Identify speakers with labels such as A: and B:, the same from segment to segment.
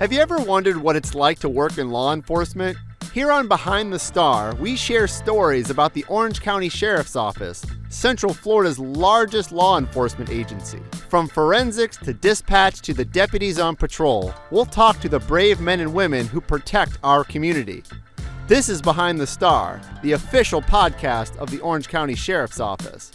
A: Have you ever wondered what it's like to work in law enforcement? Here on Behind the Star, we share stories about the Orange County Sheriff's Office, Central Florida's largest law enforcement agency. From forensics to dispatch to the deputies on patrol, we'll talk to the brave men and women who protect our community. This is Behind the Star, the official podcast of the Orange County Sheriff's Office.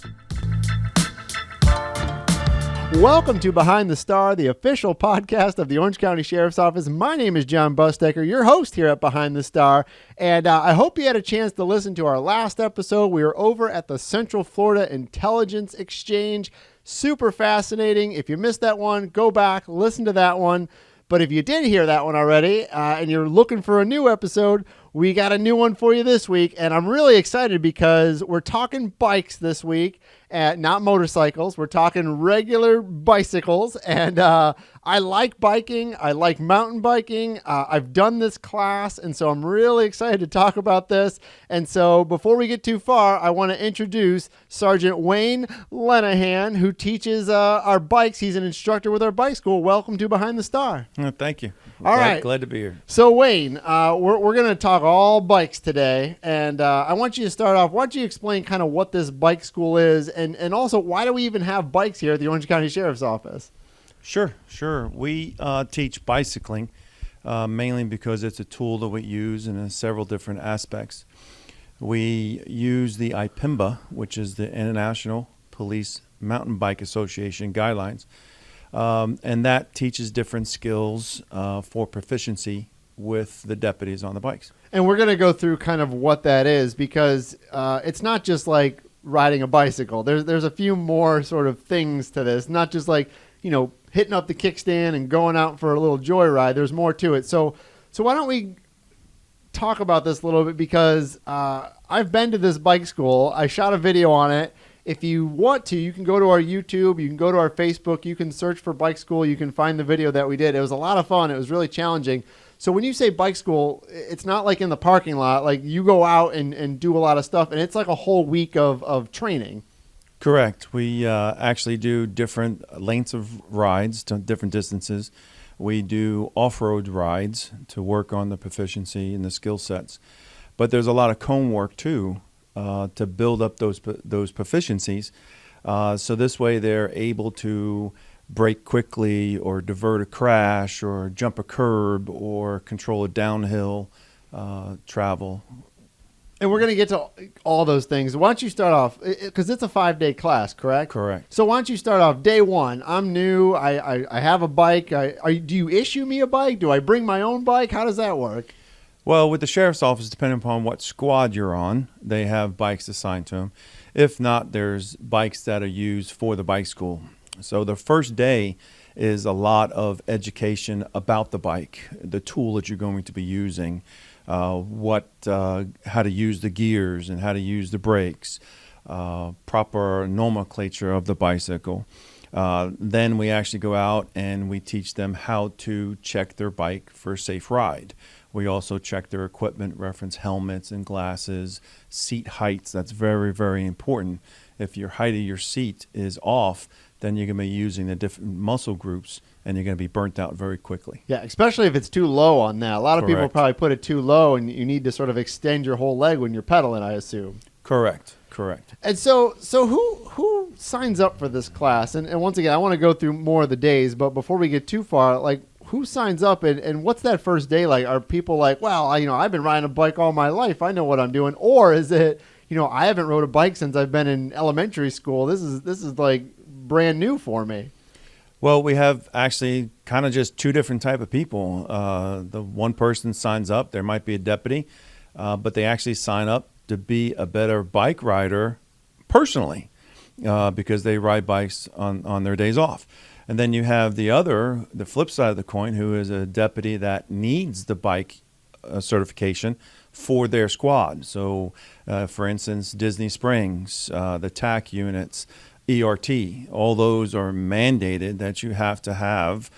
A: Welcome to Behind the Star, the official podcast of the Orange County Sheriff's Office. My name is Jon Busdeker, your host here at Behind the Star, and I hope you had a chance to listen to our last episode. We were over at the Central Florida Intelligence Exchange. Super fascinating. If you missed that one, go back, listen to that one. But if you did hear that one already and you're looking for a new episode, we got a new one for you this week. And I'm really excited because we're talking bikes this week, not motorcycles. We're talking regular bicycles. And I like biking. I like mountain biking. I've done this class. And so I'm really excited to talk about this. And so before we get too far, I want to introduce Sergeant Wayne Lenihan, who teaches our bikes. He's an instructor with our bike school. Welcome to Behind the Star.
B: Thank you. Glad to be here.
A: So Wayne, we're going to talk all bikes today, and I want you to start off. Why don't you explain kind of what this bike school is, and also why do we even have bikes here at the Orange County Sheriff's Office?
B: Sure. We teach bicycling mainly because it's a tool that we use in several different aspects. We use the IPMBA, which is the International Police Mountain Bike Association guidelines. And that teaches different skills for proficiency with the deputies on the bikes.
A: And we're going to go through kind of what that is because it's not just like riding a bicycle. There's a few more sort of things to this, not just like, hitting up the kickstand and going out for a little joyride. There's more to it. So why don't we talk about this a little bit because I've been to this bike school. I shot a video on it. If you want to, you can go to our YouTube, you can go to our Facebook, you can search for bike school, you can find the video that we did. It was a lot of fun. It was really challenging. So when you say bike school, it's not like in the parking lot. Like you go out and do a lot of stuff, and it's like a whole week of training.
B: Correct. We actually do different lengths of rides to different distances. We do off-road rides to work on the proficiency and the skill sets. But there's a lot of cone work too. To build up those proficiencies. So this way they're able to brake quickly or divert a crash or jump a curb or control a downhill travel.
A: And we're going to get to all those things. Why don't you start off, because it's a 5-day class, correct?
B: Correct.
A: So why don't you start off day one? I'm new. I have a bike. Do you issue me a bike? Do I bring my own bike? How does that work?
B: Well, with the Sheriff's Office, depending upon what squad you're on, they have bikes assigned to them. If not, there's bikes that are used for the bike school. So the first day is a lot of education about the bike, the tool that you're going to be using, how to use the gears and how to use the brakes, proper nomenclature of the bicycle. Then we actually go out and we teach them how to check their bike for a safe ride. We also check their equipment, reference helmets and glasses, seat heights. That's very, very important. If your height of your seat is off, then you're going to be using the different muscle groups and you're going to be burnt out very quickly.
A: Yeah, especially if it's too low on that. A lot of people probably put it too low and you need to sort of extend your whole leg when you're pedaling, I assume.
B: Correct.
A: And so who signs up for this class? And once again, I want to go through more of the days, but before we get too far, like, who signs up and what's that first day like? Are people like, well, I've been riding a bike all my life. I know what I'm doing. Or is it, I haven't rode a bike since I've been in elementary school. This is like brand new for me.
B: Well, we have actually kind of just two different type of people. The one person signs up. There might be a deputy, but they actually sign up to be a better bike rider personally because they ride bikes on their days off. And then you have the flip side of the coin, who is a deputy that needs the bike certification for their squad. So, for instance, Disney Springs, the TAC units, ERT, all those are mandated that you have to have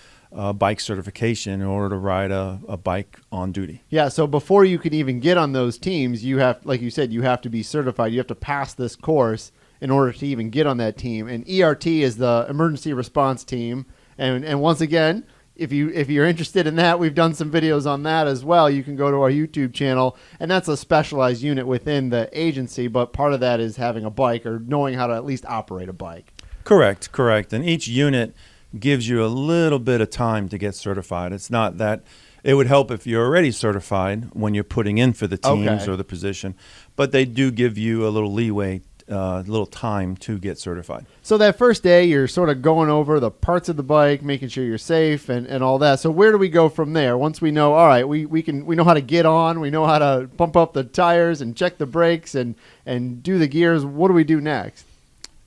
B: bike certification in order to ride a bike on duty.
A: Yeah, so before you can even get on those teams, you have, like you said, you have to be certified. You have to pass this course in order to even get on that team. And ERT is the emergency response team. And once again, if you're interested in that, we've done some videos on that as well. You can go to our YouTube channel, and that's a specialized unit within the agency. But part of that is having a bike or knowing how to at least operate a bike.
B: Correct. And each unit gives you a little bit of time to get certified. It's not that it would help if you're already certified when you're putting in for the teams or the position, but they do give you a little leeway, a little time to get certified.
A: So that first day, you're sort of going over the parts of the bike, making sure you're safe and all that. So where do we go from there? Once we know, all right, we know how to get on, we know how to pump up the tires and check the brakes and do the gears. What do we do next?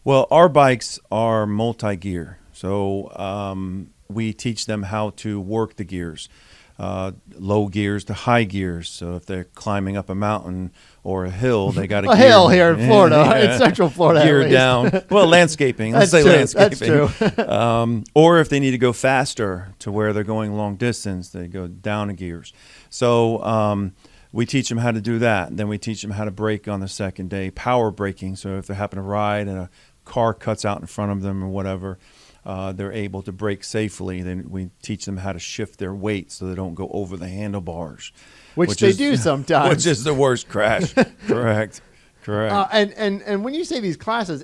B: Well, our bikes are multi-gear, so we teach them how to work the gears. Low gears to high gears. So if they're climbing up a mountain or a hill, they got
A: a hill here in Florida, in Central Florida.
B: Gear down. Well, landscaping. Let's say landscaping.
A: That's true.
B: Or if they need to go faster to where they're going long distance, they go down in gears. So we teach them how to do that. Then we teach them how to brake on the second day, power braking. So if they happen to ride and a car cuts out in front of them or whatever, they're able to brake safely. Then we teach them how to shift their weight so they don't go over the handlebars.
A: Which they do sometimes.
B: Which is the worst crash. Correct.
A: And when you say these classes,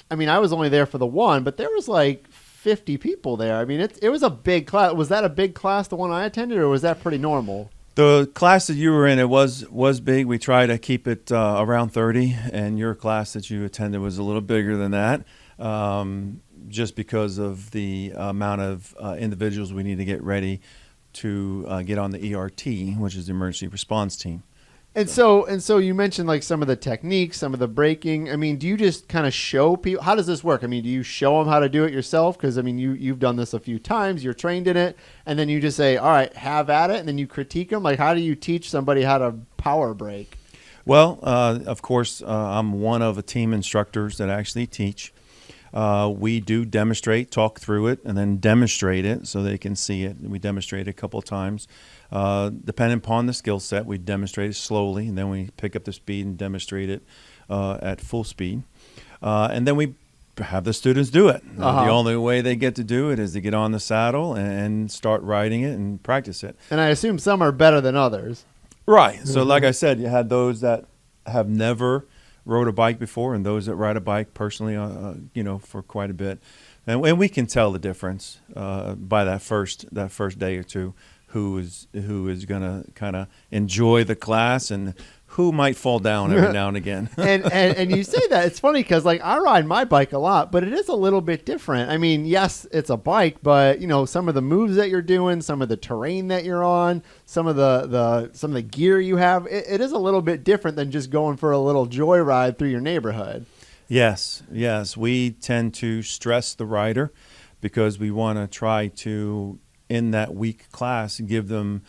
A: I was only there for the one, but there was like 50 people there. I mean, it was a big class. Was that a big class, the one I attended, or was that pretty normal?
B: The class that you were in, it was big. We try to keep it around 30, and your class that you attended was a little bigger than that. Just because of the amount of individuals we need to get ready to get on the ERT, which is the emergency response team.
A: And so you mentioned like some of the techniques, some of the braking. I mean, do you just kind of show people? How does this work? I mean, do you show them how to do it yourself? Because I mean, you've done this a few times. You're trained in it, and then you just say, "All right, have at it," and then you critique them. Like, how do you teach somebody how to power brake?
B: Well, of course, I'm one of a team instructors that actually teach. We do demonstrate, talk through it, and then demonstrate it so they can see it. We demonstrate it a couple of times. Depending upon the skill set, we demonstrate it slowly, and then we pick up the speed and demonstrate it at full speed. And then we have the students do it. The only way they get to do it is to get on the saddle and start riding it and practice it.
A: And I assume some are better than others.
B: Right. So like I said, you had those that have never rode a bike before, and those that ride a bike personally, for quite a bit, and we can tell the difference by that first day or two, who is going to kind of enjoy the class and who might fall down every now and again.
A: and you say that, it's funny because like I ride my bike a lot, but it is a little bit different. I mean, yes, it's a bike, but some of the moves that you're doing, some of the terrain that you're on, some of the gear you have, it is a little bit different than just going for a little joyride through your neighborhood.
B: Yes, we tend to stress the rider because we want to try to, in that week class, give them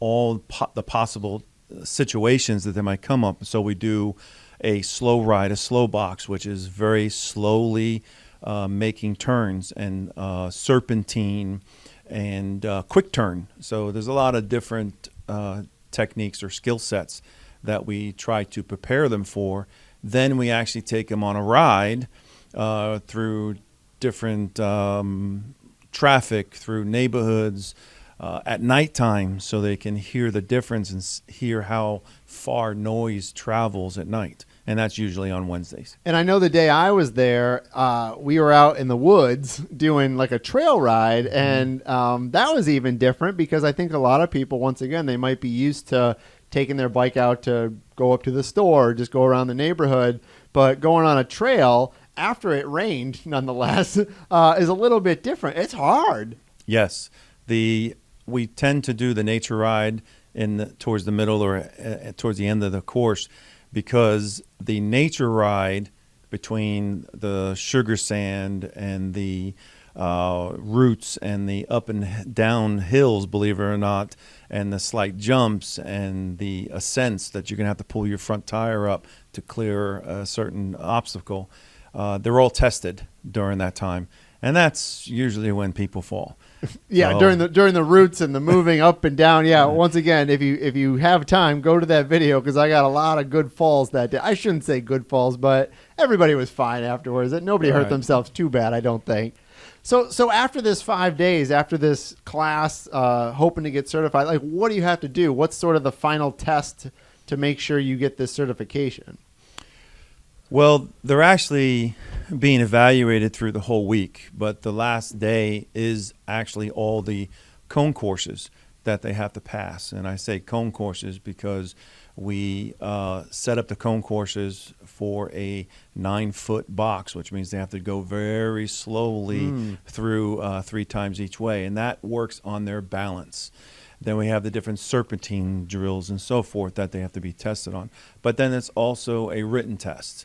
B: all the possible situations that they might come up. So we do a slow ride, a slow box, which is very slowly making turns, and serpentine and quick turn. So there's a lot of different techniques or skill sets that we try to prepare them for. Then we actually take them on a ride through different traffic, through neighborhoods, at nighttime, so they can hear the difference and hear how far noise travels at night. And that's usually on Wednesdays.
A: And I know the day I was there, we were out in the woods doing like a trail ride, and that was even different because I think a lot of people, once again, they might be used to taking their bike out to go up to the store or just go around the neighborhood, but going on a trail after it rained, nonetheless, is a little bit different. It's hard.
B: Yes. We tend to do the nature ride towards the middle or towards the end of the course, because the nature ride between the sugar sand and the roots and the up and down hills, believe it or not, and the slight jumps and the ascents that you're going to have to pull your front tire up to clear a certain obstacle, they're all tested during that time. And that's usually when people fall.
A: Yeah, so, during the roots and the moving up and down. Yeah, once again, if you have time, go to that video because I got a lot of good falls that day. I shouldn't say good falls, but everybody was fine afterwards. Nobody hurt themselves too bad, I don't think. So after this 5 days, after this class, hoping to get certified, like what do you have to do? What's sort of the final test to make sure you get this certification?
B: Well, they're actually being evaluated through the whole week, but the last day is actually all the cone courses that they have to pass. And I say cone courses because we set up the cone courses for a 9-foot box, which means they have to go very slowly through 3 times each way, and that works on their balance. Then we have the different serpentine drills and so forth that they have to be tested on. But then it's also a written test.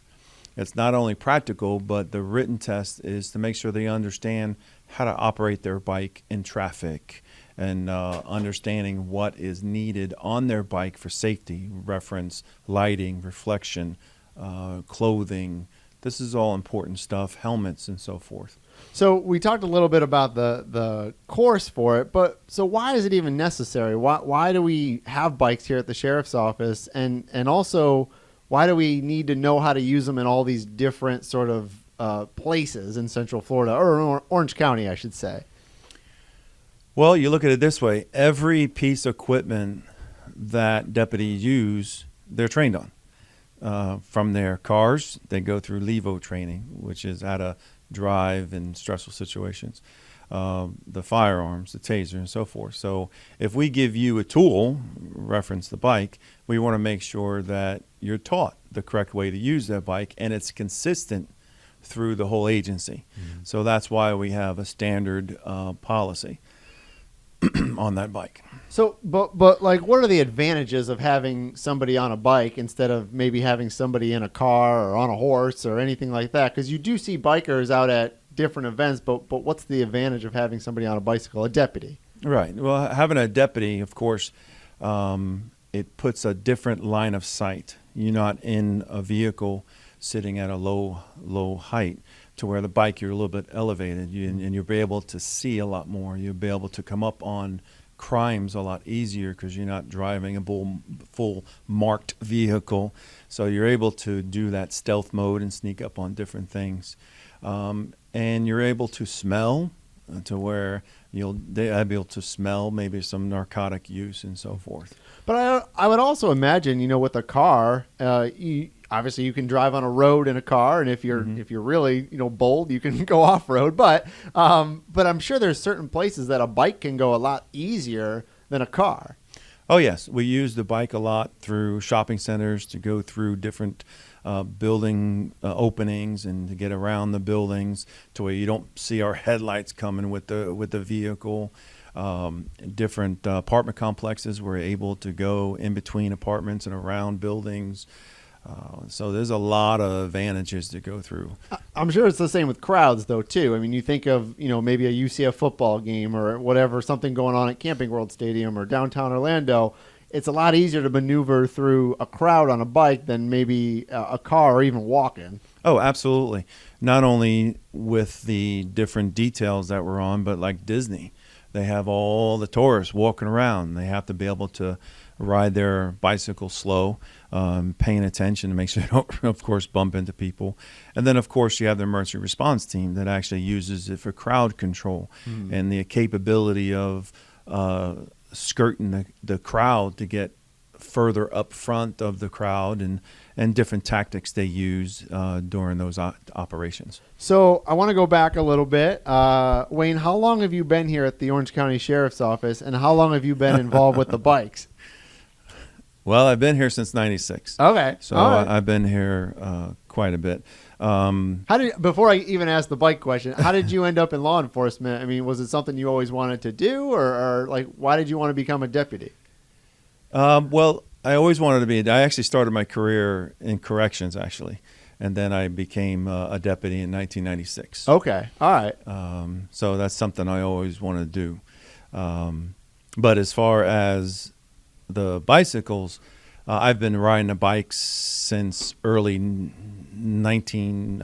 B: It's not only practical, but the written test is to make sure they understand how to operate their bike in traffic and understanding what is needed on their bike for safety, reference, lighting, reflection, clothing. This is all important stuff, helmets and so forth.
A: So we talked a little bit about the course for it, but so why is it even necessary? Why do we have bikes here at the sheriff's office? And also, why do we need to know how to use them in all these different sort of places in Central Florida, or Orange County, I should say?
B: Well, you look at it this way. Every piece of equipment that deputies use, they're trained on. From their cars, they go through LEVO training, which is how to drive in stressful situations. The firearms, the taser, and so forth. So if we give you a tool, reference the bike, we want to make sure that you're taught the correct way to use that bike, and it's consistent through the whole agency. So that's why we have a standard policy on that bike.
A: So, but like, what are the advantages of having somebody on a bike instead of maybe having somebody in a car or on a horse or anything like that? Because you do see bikers out at different events, but what's the advantage of having somebody on a bicycle, a deputy?
B: Right. Well, having a deputy, of course, it puts a different line of sight. You're not in a vehicle sitting at a low height, to where the bike you're a little bit elevated, and you'll be able to see a lot more. You'll be able to come up on crimes a lot easier because you're not driving a full marked vehicle. So you're able to do that stealth mode and sneak up on different things. And you're able to smell to where they'll be able to smell maybe some narcotic use and so forth.
A: But I would also imagine, with a car, obviously you can drive on a road in a car, and if you're really bold, you can go off road. But I'm sure there's certain places that a bike can go a lot easier than a car.
B: Oh yes, we use the bike a lot through shopping centers to go through different building openings and to get around the buildings to where you don't see our headlights coming with the vehicle. Different apartment complexes, we're able to go in between apartments and around buildings. So there's a lot of advantages to go through.
A: I'm sure it's the same with crowds, though, too. I mean, you think of, maybe a UCF football game or whatever, something going on at Camping World Stadium or downtown Orlando. It's a lot easier to maneuver through a crowd on a bike than maybe a car or even walking.
B: Oh, absolutely. Not only with the different details that we're on, but like Disney. They have all the tourists walking around. They have to be able to ride their bicycle slow, paying attention to make sure they don't, of course, bump into people. And then, of course, you have the emergency response team that actually uses it for crowd control and the capability of skirting the crowd to get further up front of the crowd and different tactics they use during those operations.
A: So I want to go back a little bit. Wayne, how long have you been here at the Orange County Sheriff's Office, and how long have you been involved with the bikes?
B: Well, I've been here since '96.
A: Okay.
B: So
A: right.
B: I've been here quite a bit.
A: Before I even ask the bike question, how did you end up in law enforcement? I mean, was it something you always wanted to do, or like, why did you want to become a deputy?
B: Well, I always wanted to be. I actually started my career in corrections, actually, and then I became a deputy in 1996.
A: Okay, all right.
B: So that's something I always wanted to do. But as far as the bicycles, I've been riding a bike since early 98.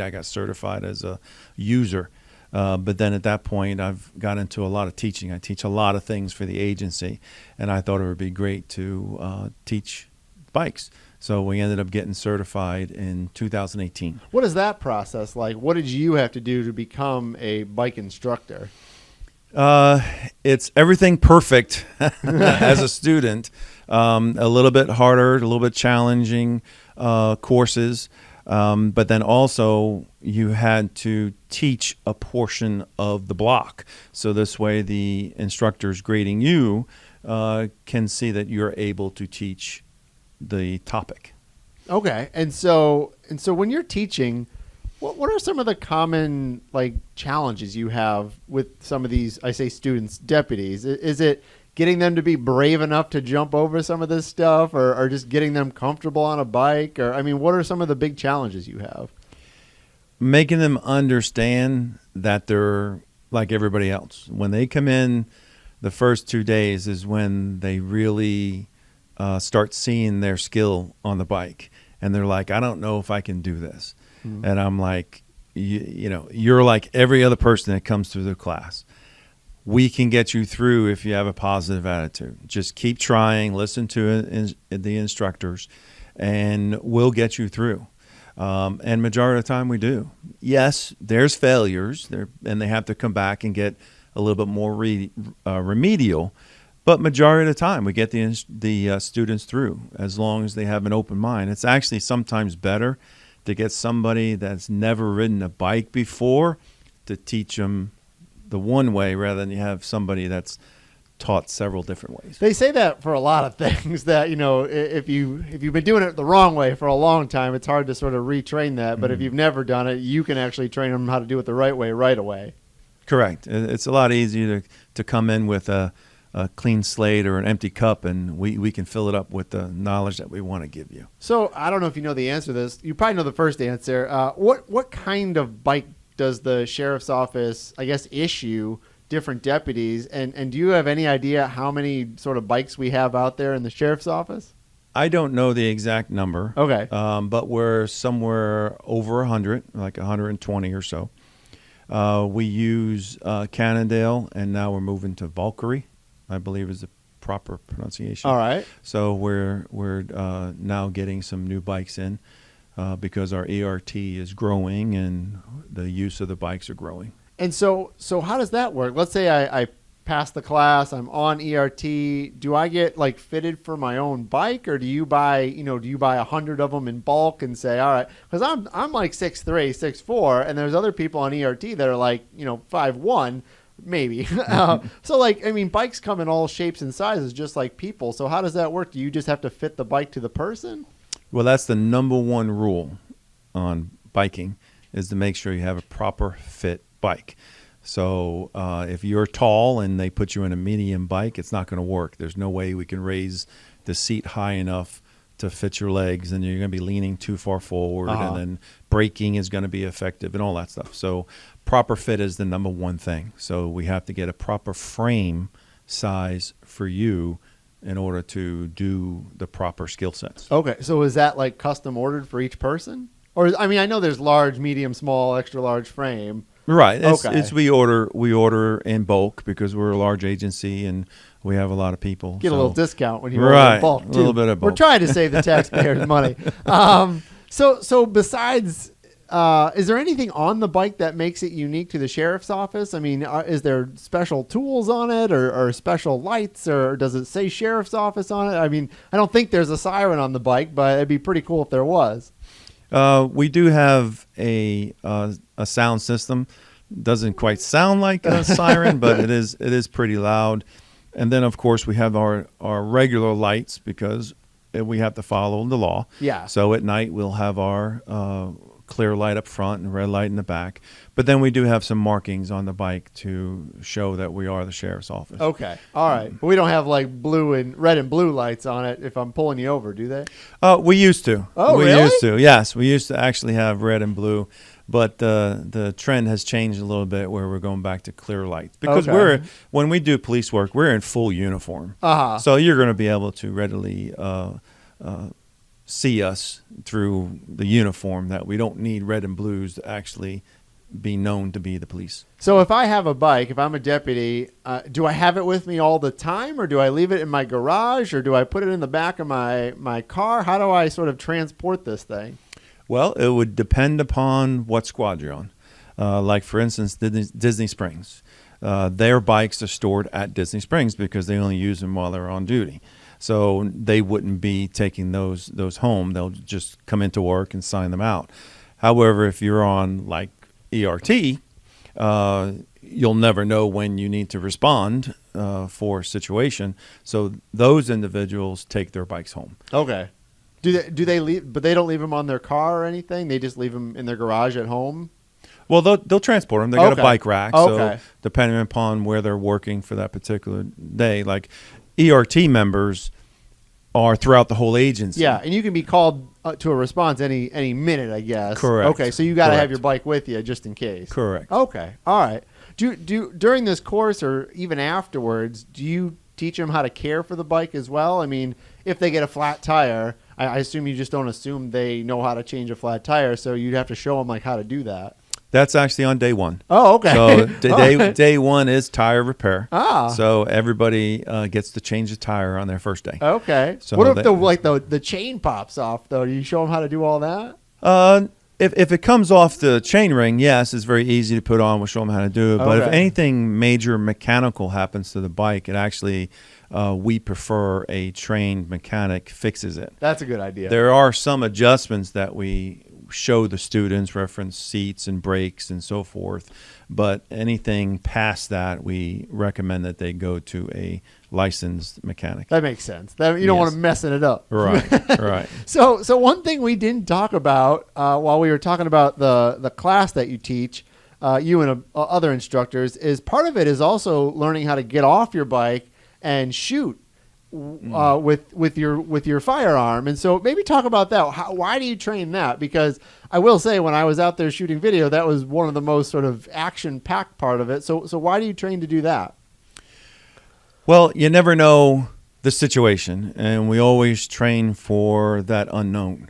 B: I got certified as a user. But then at that point, I've got into a lot of teaching. I teach a lot of things for the agency, and I thought it would be great to teach bikes. So we ended up getting certified in 2018.
A: What is that process like? What did you have to do to become a bike instructor?
B: It's everything perfect as a student. A little bit harder, a little bit challenging courses. But then also you had to teach a portion of the block. So this way the instructors grading you can see that you're able to teach the topic.
A: Okay. And so when you're teaching, what are some of the common like challenges you have with some of these, I say students, deputies? Is it getting them to be brave enough to jump over some of this stuff, or just getting them comfortable on a bike? Or, I mean, what are some of the big challenges you have?
B: Making them understand that they're like everybody else. When they come in, the first 2 days is when they really start seeing their skill on the bike. And they're like, I don't know if I can do this. Mm-hmm. And I'm like, you're like every other person that comes through the class. We can get you through if you have a positive attitude. Just keep trying, listen to the instructors, and we'll get you through. And majority of the time we do. Yes, there's failures, and they have to come back and get a little bit more remedial. But majority of the time we get the students through as long as they have an open mind. It's actually sometimes better to get somebody that's never ridden a bike before to teach them the one way rather than you have somebody that's taught several different ways.
A: They say that for a lot of things, that if you've been doing it the wrong way for a long time, it's hard to sort of retrain that. But if you've never done it, you can actually train them how to do it the right way right away.
B: Correct. It's a lot easier to come in with a clean slate or an empty cup, and we can fill it up with the knowledge that we want to give you.
A: So I don't know if you know the answer to this. You probably know the first answer. What kind of bike does the sheriff's office, I guess, issue different deputies? And do you have any idea how many sort of bikes we have out there in the sheriff's office?
B: I don't know the exact number.
A: Okay.
B: But we're somewhere over 100, like 120 or so. We use Cannondale, and now we're moving to Valkyrie, I believe is the proper pronunciation.
A: All right.
B: So we're now getting some new bikes in because our ERT is growing and the use of the bikes are growing. And
A: so how does that work? Let's say I pass the class, I'm on ERT. Do I get like fitted for my own bike, or do you buy 100 of them in bulk and say, all right, because I'm like 6'3", 6'4", and there's other people on ERT that are like 5'1", maybe. So like, I mean, bikes come in all shapes and sizes, just like people. So how does that work? Do you just have to fit the bike to the person?
B: Well, that's the number one rule on biking, is to make sure you have a proper fit bike. So if you're tall and they put you in a medium bike, it's not going to work. There's no way we can raise the seat high enough to fit your legs, and you're going to be leaning too far forward, and then braking is going to be effective and all that stuff. So proper fit is the number one thing. So we have to get a proper frame size for you in order to do the proper skill sets.
A: Okay. So is that like custom ordered for each person? Or, I mean, I know there's large, medium, small, extra large frame.
B: Right. It's we order in bulk because we're a large agency and we have a lot of people.
A: Get a little discount when you order in bulk, too.
B: A little bit of bulk.
A: We're trying to save the taxpayers money. So besides, is there anything on the bike that makes it unique to the sheriff's office? I mean, is there special tools on it, or special lights, or does it say sheriff's office on it? I mean, I don't think there's a siren on the bike, but it'd be pretty cool if there was.
B: We do have a sound system. Doesn't quite sound like a siren, but it is pretty loud. And then, of course, we have our regular lights because we have to follow the law.
A: Yeah.
B: So at night we'll have our clear light up front and red light in the back. But then we do have some markings on the bike to show that we are the sheriff's office.
A: Okay. All right. But we don't have like red and blue lights on it if I'm pulling you over, do they?
B: We used to.
A: Oh,
B: we
A: really?
B: used to. Yes, we used to actually have red and blue. But the trend has changed a little bit where we're going back to clear lights. Because when we do police work, we're in full uniform. So you're going to be able to readily see us through the uniform, that we don't need red and blues to actually be known to be the police.
A: So if I have a bike, if I'm a deputy, do I have it with me all the time, or do I leave it in my garage, or do I put it in the back of my car? How do I sort of transport this thing?
B: Well, it would depend upon what squad you're on. Like, for instance, Disney Springs. Their bikes are stored at Disney Springs because they only use them while they're on duty. So they wouldn't be taking those home. They'll just come into work and sign them out. However, if you're on, like, ERT, you'll never know when you need to respond for a situation. So those individuals take their bikes home.
A: Okay. Do they leave? But they don't leave them on their car or anything. They just leave them in their garage at home.
B: Well, they'll transport them. They got a bike rack.
A: Okay.
B: So depending upon where they're working for that particular day, like ERT members are throughout the whole agency.
A: Yeah, and you can be called to a response any minute, I guess.
B: Correct.
A: Okay, so you got to have your bike with you just in case.
B: Correct.
A: Okay. All right. Do during this course or even afterwards, do you teach them how to care for the bike as well? I mean, if they get a flat tire, I assume you just don't assume they know how to change a flat tire, so you'd have to show them like how to do that.
B: That's actually on day one.
A: Oh, okay.
B: So day one is tire repair.
A: Ah.
B: So everybody gets to change the tire on their first day.
A: Okay.
B: So
A: what if the chain pops off though? Do you show them how to do all that?
B: If it comes off the chain ring, yes, it's very easy to put on. We'll show them how to do it. But if anything major mechanical happens to the bike, it actually we prefer a trained mechanic fixes it.
A: That's a good idea.
B: There are some adjustments that we show the students, reference seats and brakes and so forth. But anything past that, we recommend that they go to a licensed mechanic.
A: That makes sense. You don't want to messing it up.
B: Right, right.
A: So one thing we didn't talk about while we were talking about the class that you teach, you and other instructors, is part of it is also learning how to get off your bike and shoot with your firearm. And so maybe talk about that. Why do you train that? Because I will say, when I was out there shooting video, that was one of the most sort of action-packed part of it. So why do you train to do that?
B: Well, you never know the situation, and we always train for that unknown.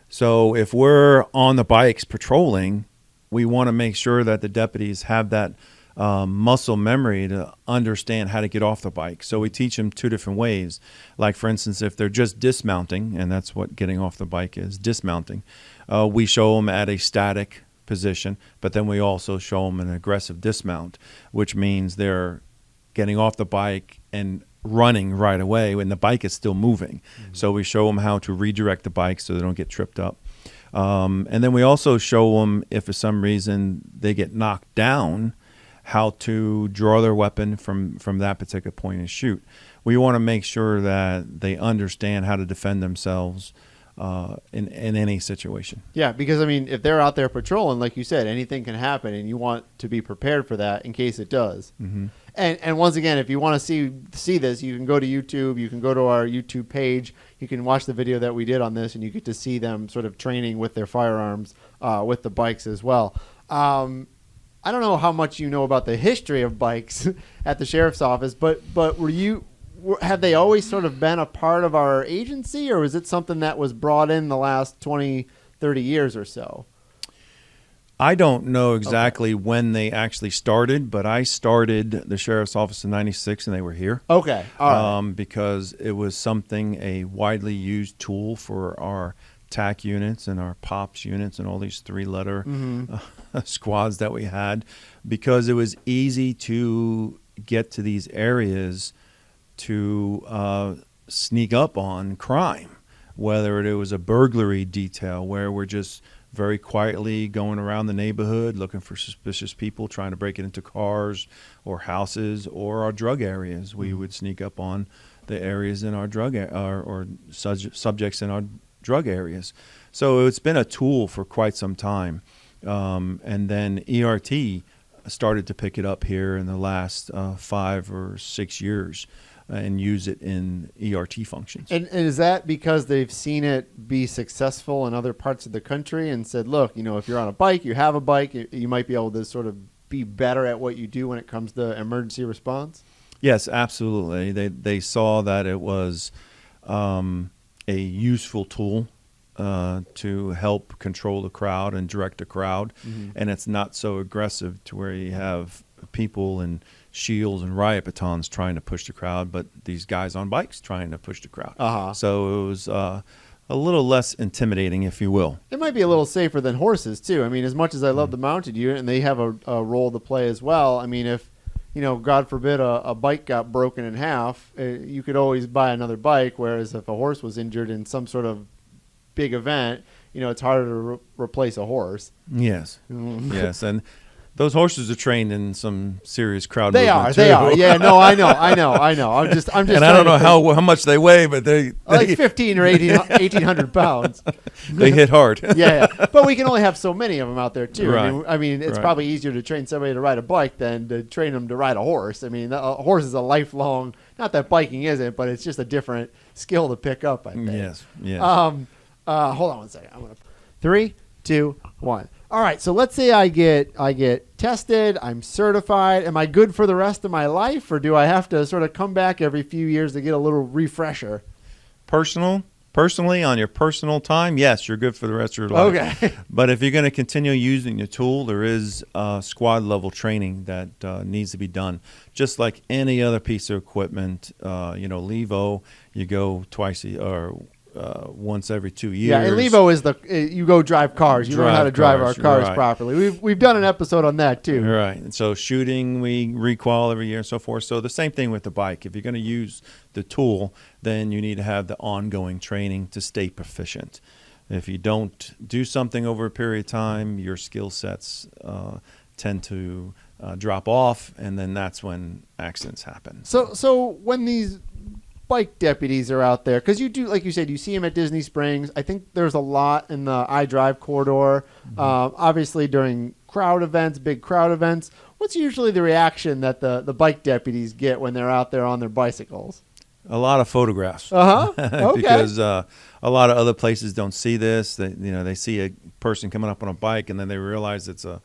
B: So if we're on the bikes patrolling, we want to make sure that the deputies have that muscle memory to understand how to get off the bike. So we teach them two different ways. Like, for instance, if they're just dismounting, and that's what getting off the bike is, dismounting, we show them at a static position, but then we also show them an aggressive dismount, which means they're getting off the bike and running right away when the bike is still moving. Mm-hmm. So we show them how to redirect the bike so they don't get tripped up. And then we also show them, if for some reason they get knocked down, how to draw their weapon from that particular point and shoot. We want to make sure that they understand how to defend themselves in any situation. Yeah, because, I mean, if they're out there patrolling, like you said, anything can happen, and you want to be prepared for that in case it does. Mm-hmm. And once again, if you want to see this, you can go to YouTube. You can go to our YouTube page. You can watch the video that we did on this, and you get to see them sort of training with their firearms with the bikes as well. I don't know how much you know about the history of bikes at the sheriff's office, but have they always sort of been a part of our agency, or was it something that was brought in the last 20, 30 years or so? I don't know exactly when they actually started, but I started the sheriff's office in '96, and they were here. Okay, all right. Because it was a widely used tool for our TAC units and our POPs units and all these three-letter squads that we had, because it was easy to get to these areas to sneak up on crime, whether it was a burglary detail where we're just very quietly going around the neighborhood looking for suspicious people trying to break it into cars or houses, or our drug areas. We would sneak up on the areas in our drug or subjects in our drug areas. So it's been a tool for quite some time. And then ERT started to pick it up here in the last 5 or 6 years and use it in ERT functions. And is that because they've seen it be successful in other parts of the country and said, look, if you're on a bike, you have a bike, you might be able to sort of be better at what you do when it comes to emergency response? Yes, absolutely. They saw that it was a useful tool to help control the crowd and direct the crowd,
A: Mm-hmm.
B: and it's not so aggressive to where you have people in shields and riot batons trying to push the crowd, but these guys on bikes trying to push the crowd.
A: Uh-huh.
B: So it was a little less intimidating, if you will.
A: It might be a little safer than horses too. I mean, as much as I love the mounted unit, and they have a role to play as well. I mean, if God forbid a bike got broken in half, you could always buy another bike. Whereas if a horse was injured in some sort of big event, it's harder to replace a horse.
B: Yes, yes, and those horses are trained in some serious crowd.
A: They
B: movement
A: are.
B: too.
A: Yeah, no, I know. I'm just.
B: And I don't know how much they weigh, but they
A: like 15 or 1,800 pounds.
B: they hit hard.
A: Yeah, but we can only have so many of them out there too.
B: Right.
A: I mean, it's
B: Right.
A: probably easier to train somebody to ride a bike than to train them to ride a horse. I mean, a horse is a lifelong. Not that biking isn't, but it's just a different skill to pick up. I think.
B: Yes, yes.
A: Hold on one second. I'm gonna 3, 2, 1. All right. So let's say I get tested. I'm certified. Am I good for the rest of my life, or do I have to sort of come back every few years to get a little refresher?
B: Personally, on your personal time, yes, you're good for the rest of your life.
A: Okay.
B: But if you're going to continue using the tool, there is squad level training that needs to be done. Just like any other piece of equipment, Levo, you go once every 2 years.
A: Yeah, and Levo is you go drive cars. You learn how to drive our cars
B: right.
A: properly. We've done an episode on that too.
B: Right. And so shooting, we requal every year and so forth. So the same thing with the bike. If you're going to use the tool, then you need to have the ongoing training to stay proficient. If you don't do something over a period of time, your skill sets tend to drop off, and then that's when accidents happen.
A: So when these bike deputies are out there, because you do, like you said, you see them at Disney Springs. I think there's a lot in the iDrive corridor. Mm-hmm. Obviously during crowd events, big crowd events. What's usually the reaction that the bike deputies get when they're out there on their bicycles?
B: A lot of photographs.
A: Okay.
B: Because a lot of other places don't see this. They see a person coming up on a bike, and then they realize it's a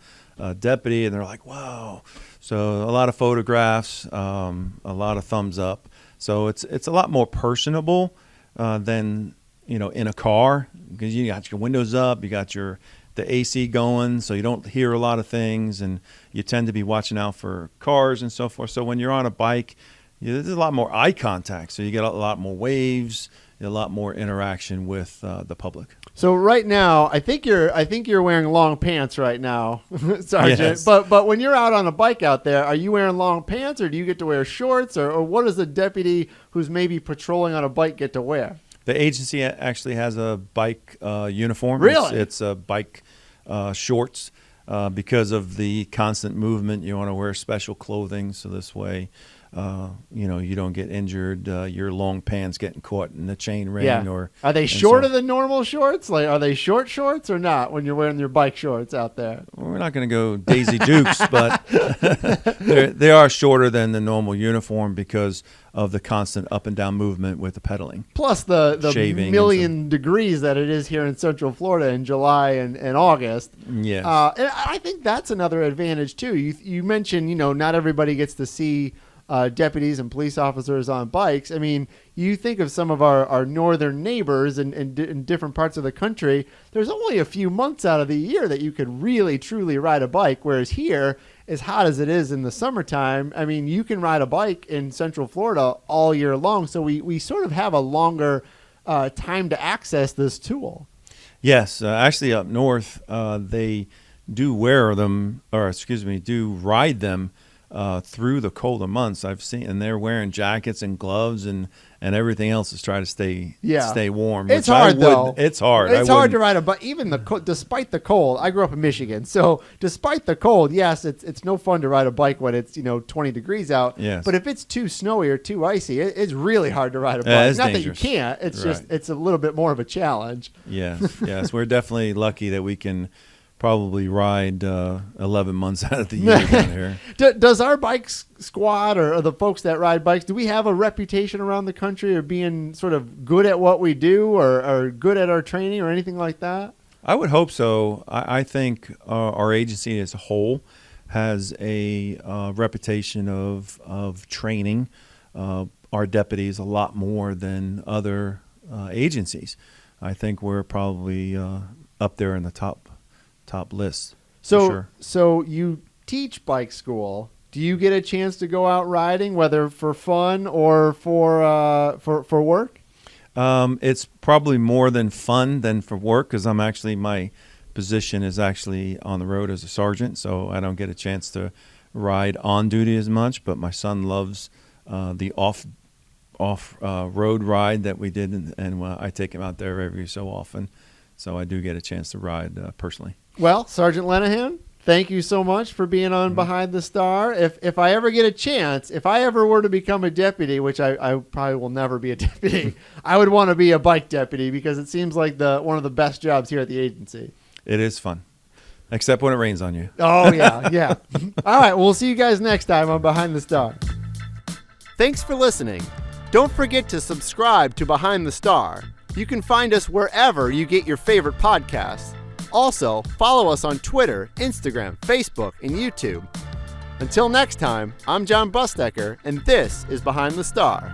B: deputy, and they're like, "Wow!" So a lot of photographs, a lot of thumbs up. So it's a lot more personable than in a car, because you got your windows up, you got the AC going, so you don't hear a lot of things, and you tend to be watching out for cars and so forth. So when you're on a bike, there's a lot more eye contact, so you get a lot more waves, a lot more interaction with the public.
A: So right now, I think you're wearing long pants right now, Sergeant.
B: Yes.
A: But when you're out on a bike out there, are you wearing long pants, or do you get to wear shorts, or what does a deputy who's maybe patrolling on a bike get to wear?
B: The agency actually has a bike uniform.
A: Really?
B: It's a bike shorts. Because of the constant movement, you want to wear special clothing, so this way you don't get injured. Your long pants getting caught in the chain ring.
A: Yeah.
B: Or
A: are they shorter than normal shorts? Like, are they short shorts or not when you're wearing your bike shorts out there?
B: We're not going to go Daisy Dukes, but they are shorter than the normal uniform because of the constant up and down movement with the pedaling.
A: Plus the
B: Shaving
A: million degrees that it is here in Central Florida in July and August.
B: Yes.
A: And I think that's another advantage too. You mentioned, not everybody gets to see deputies and police officers on bikes. I mean, you think of some of our northern neighbors in different parts of the country, there's only a few months out of the year that you could really, truly ride a bike, whereas here, as hot as it is in the summertime, I mean, you can ride a bike in Central Florida all year long, so we sort of have a longer time to access this tool.
B: Yes, actually up north, they do ride them through the colder months. I've seen, and they're wearing jackets and gloves and everything else to try to stay warm.
A: It's hard though.
B: It's hard.
A: It's hard to ride a bike, even despite the cold. I grew up in Michigan, so despite the cold, yes, it's no fun to ride a bike when it's 20 degrees out.
B: Yes.
A: But if it's too snowy or too icy, it's really hard to ride a bike.
B: It's
A: Not
B: dangerous.
A: that you can't. It's
B: Right.
A: just it's a little bit more of a challenge.
B: Yes. We're definitely lucky that we can probably ride 11 months out of the year down here.
A: Does our bike squad or the folks that ride bikes, do we have a reputation around the country of being sort of good at what we do or good at our training or anything like that?
B: I would hope so. I think our agency as a whole has a reputation of training our deputies a lot more than other agencies. I think we're probably up there in the top list.
A: So,
B: for sure.
A: so you teach bike school. Do you get a chance to go out riding, whether for fun or for work?
B: It's probably more than fun than for work because my position is actually on the road as a sergeant, so I don't get a chance to ride on duty as much. But my son loves the off road ride that we did, and I take him out there every so often. So I do get a chance to ride personally.
A: Well, Sergeant Lenihan, thank you so much for being on Behind the Star. If I ever get a chance, if I ever were to become a deputy, which I probably will never be a deputy, I would want to be a bike deputy because it seems like one of the best jobs here at the agency.
B: It is fun, except when it rains on you.
A: Oh, yeah, yeah. All right, we'll see you guys next time on Behind the Star. Thanks for listening. Don't forget to subscribe to Behind the Star. You can find us wherever you get your favorite podcasts. Also, follow us on Twitter, Instagram, Facebook, and YouTube. Until next time, I'm Jon Busdeker, and this is Behind the Star.